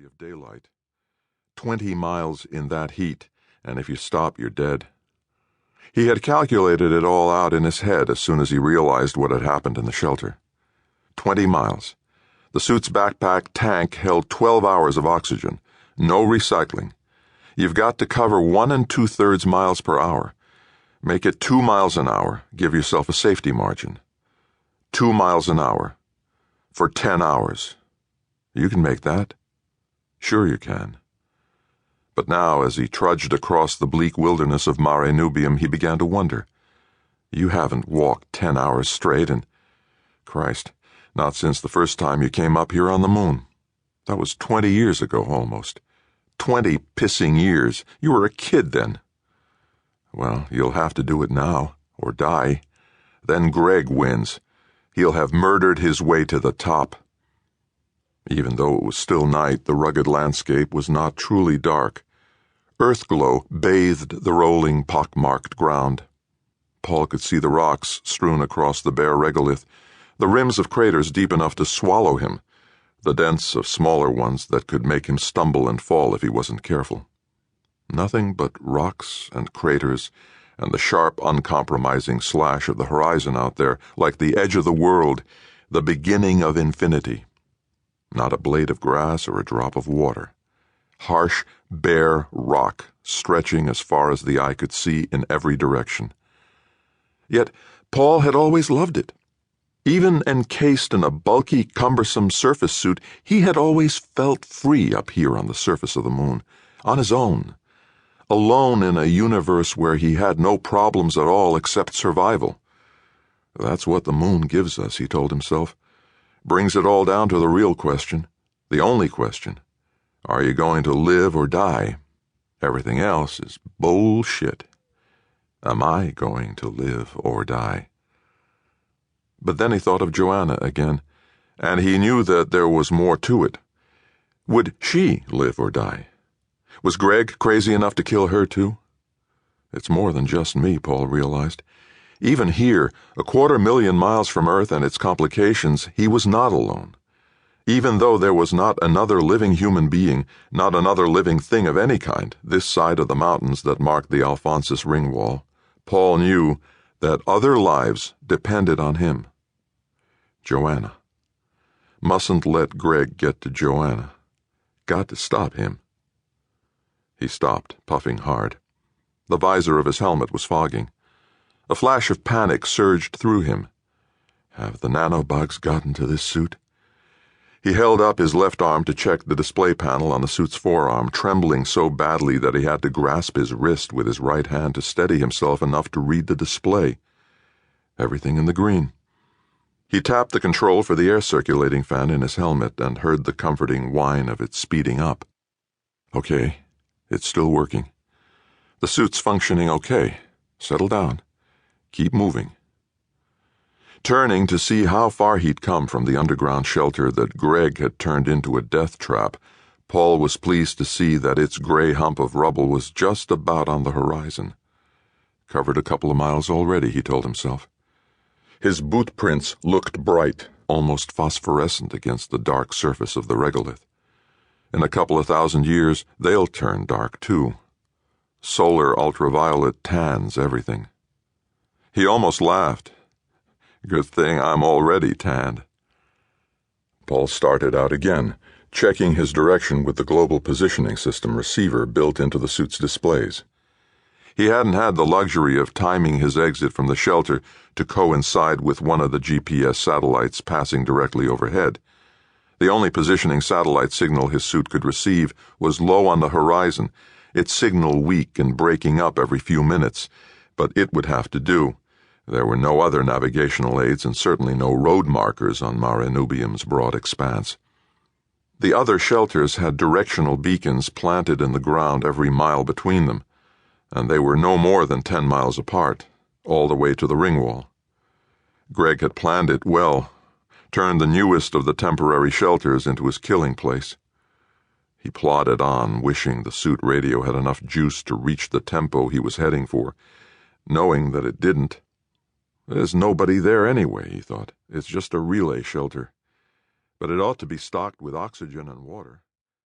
of daylight. 20 miles in that heat, and if you stop, you're dead. He had calculated it all out in his head as soon as he realized what had happened in the shelter. 20 miles. The suit's backpack tank held 12 hours of oxygen. No recycling. You've got to cover 1 2/3 miles per hour. Make it 2 miles an hour. Give yourself a safety margin. 2 miles an hour. For 10 hours. You can make that. Sure you can. But now, as he trudged across the bleak wilderness of Mare Nubium, he began to wonder. You haven't walked 10 hours straight, and Christ, not since the first time you came up here on the moon. That was 20 years ago, almost. 20 pissing years. You were a kid then. Well, you'll have to do it now, or die. Then Greg wins. He'll have murdered his way to the top. Even though it was still night, the rugged landscape was not truly dark. Earthglow bathed the rolling, pock-marked ground. Paul could see the rocks strewn across the bare regolith, the rims of craters deep enough to swallow him, the dents of smaller ones that could make him stumble and fall if he wasn't careful. Nothing but rocks and craters and the sharp, uncompromising slash of the horizon out there, like the edge of the world, the beginning of infinity. Not a blade of grass or a drop of water. Harsh, bare rock, stretching as far as the eye could see in every direction. Yet Paul had always loved it. Even encased in a bulky, cumbersome surface suit, he had always felt free up here on the surface of the moon, on his own, alone in a universe where he had no problems at all except survival. That's what the moon gives us, he told himself. Brings it all down to the real question, the only question. Are you going to live or die? Everything else is bullshit. Am I going to live or die? But then he thought of Joanna again, and he knew that there was more to it. Would she live or die? Was Greg crazy enough to kill her too? It's more than just me, Paul realized. Even here, 250,000 miles from Earth and its complications, he was not alone. Even though there was not another living human being, not another living thing of any kind, this side of the mountains that marked the Alphonsus ring wall, Paul knew that other lives depended on him. Joanna. Mustn't let Greg get to Joanna. Got to stop him. He stopped, puffing hard. The visor of his helmet was fogging. A flash of panic surged through him. Have the nanobugs gotten to this suit? He held up his left arm to check the display panel on the suit's forearm, trembling so badly that he had to grasp his wrist with his right hand to steady himself enough to read the display. Everything in the green. He tapped the control for the air circulating fan in his helmet and heard the comforting whine of it speeding up. Okay, it's still working. The suit's functioning okay. Settle down. Keep moving. Turning to see how far he'd come from the underground shelter that Greg had turned into a death trap, Paul was pleased to see that its gray hump of rubble was just about on the horizon. Covered a couple of miles already, he told himself. His boot prints looked bright, almost phosphorescent against the dark surface of the regolith. In a couple of thousand years, they'll turn dark too. Solar ultraviolet tans everything. He almost laughed. Good thing I'm already tanned. Paul started out again, checking his direction with the global positioning system receiver built into the suit's displays. He hadn't had the luxury of timing his exit from the shelter to coincide with one of the GPS satellites passing directly overhead. The only positioning satellite signal his suit could receive was low on the horizon, its signal weak and breaking up every few minutes, but it would have to do. There were no other navigational aids and certainly no road markers on Mare Nubium's broad expanse. The other shelters had directional beacons planted in the ground every mile between them, and they were no more than 10 miles apart, all the way to the ring wall. Greg had planned it well, turned the newest of the temporary shelters into his killing place. He plodded on, wishing the suit radio had enough juice to reach the tempo he was heading for, knowing that it didn't. There's nobody there anyway, he thought. It's just a relay shelter. But it ought to be stocked with oxygen and water.